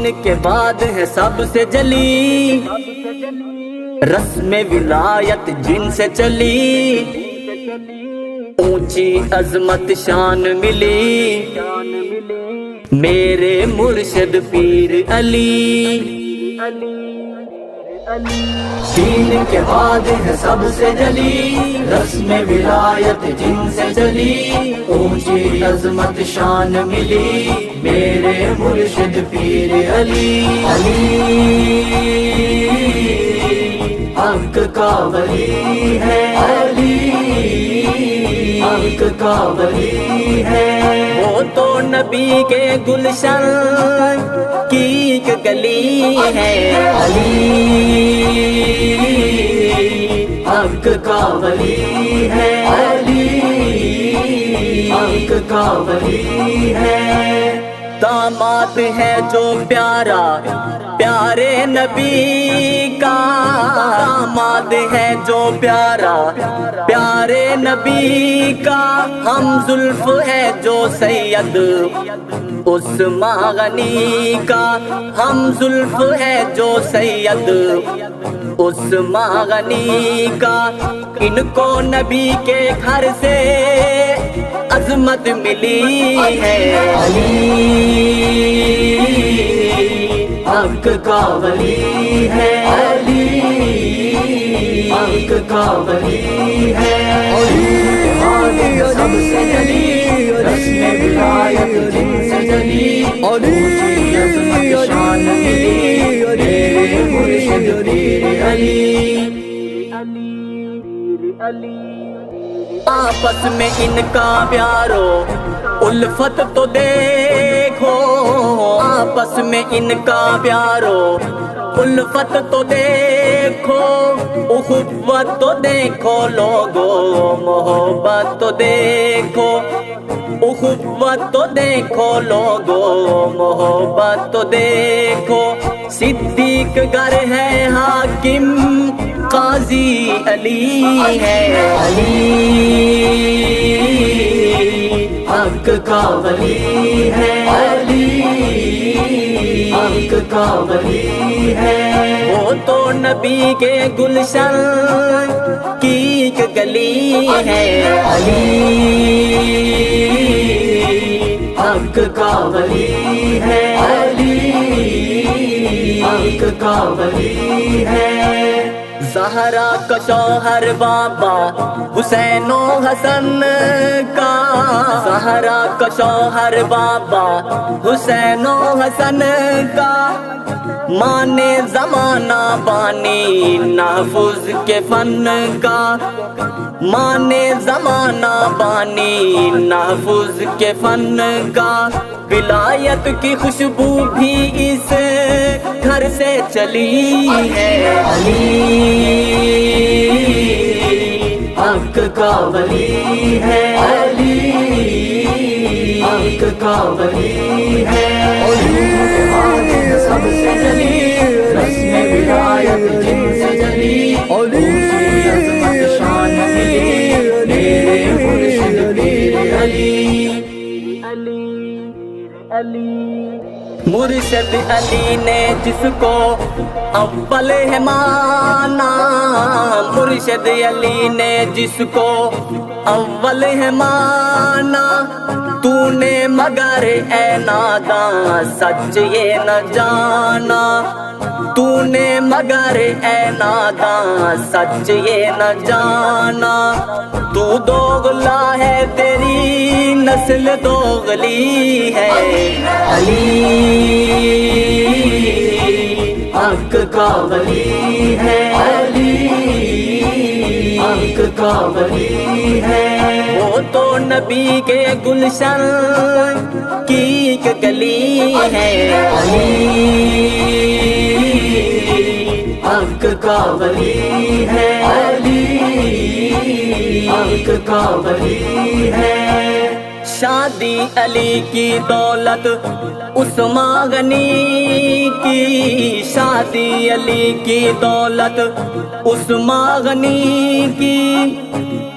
جن کے بعد ہے سب سے جلی، رسم ولایت جن سے چلی، اونچی عظمت شان ملی، میرے مرشد پیر علی۔ دین کے بعد ہے سب سے جلی، رسم ولایت جن سے چلی، اونچی عظمت شان ملی، میرے مرشد پیر علی۔ علی حق کا ولی ہے، علی حق کا ولی ہے، وہ تو نبی کے گلشن کی ایک گلی ہے۔ علی حق کا ولی ہے، علی حق کا ولی ہے، داماد ہے جو پیارا پیارے نبی کا، داماد ہے جو پیارا پیارے نبی کا، ہم زلف ہے جو سید عثمان غنی کا، ہم زلف ہے جو سید عثمان غنی کا، ان کو نبی کے گھر سے عظمت ملی ہے۔ علی حق کا ولی ہے، علی حق کا ولی ہے، سب سے جلی، رسم ولایت جن سے جلی، اونچی عظمت شان ملی، میرے مرشد پیر علی۔ آپس میں ان کا پیارو الفت تو دیکھو، آپس میں ان کا پیارو الفت تو دیکھو، اخوت تو دیکھو لوگو، محبت تو دیکھو، اخوت تو دیکھو لوگو، محبت تو دیکھو، صدیق گر ہے حاکم قاضی علی ہے۔ علی حق کا ولی ہے، علی حق کا ولی ہے، وہ تو نبی کے گلشن کی ایک گلی ہے۔ علی حق کا ولی ہے، علی حق کا ولی ہے، زہرا کا شوہر بابا حسین و حسن کا، زہرا کا شوہر بابا حسین و حسن کا، مانے زمانہ بانی نحفظ کے فن کا، مانے زمانہ بانی نحفظ کے فن کا، ولایت کی خوشبو بھی اس گھر سے چلی ہے۔ علی حق کا ولی ہے، علی حق کا ولی ہے، سب سے جلی، رسم ولایت جن سے جلی، اونچی عظمت شان ملی، میرے مرشد پیر علی۔ مرشد علی نے جس کو اول ہے مانا، مرشد علی نے جس کو اول ہے مانا، تو نے مگر اے ناداں سچ یہ نہ جانا، تو نے مگر اے ناداں سچ یہ نہ جانا، تو دوغلا ہے تیری نسل دوغلی ہے۔ علی حق کا ولی ہے، علی حق کا ولی ہے، وہ تو نبی کے گلشن کی ایک گلی ہے۔ علی حق کا ولی ہے، علی حق کا ولی ہے، شادی علی کی دولت عثمان غنی کی، شادی علی کی دولت عثمان غنی کی،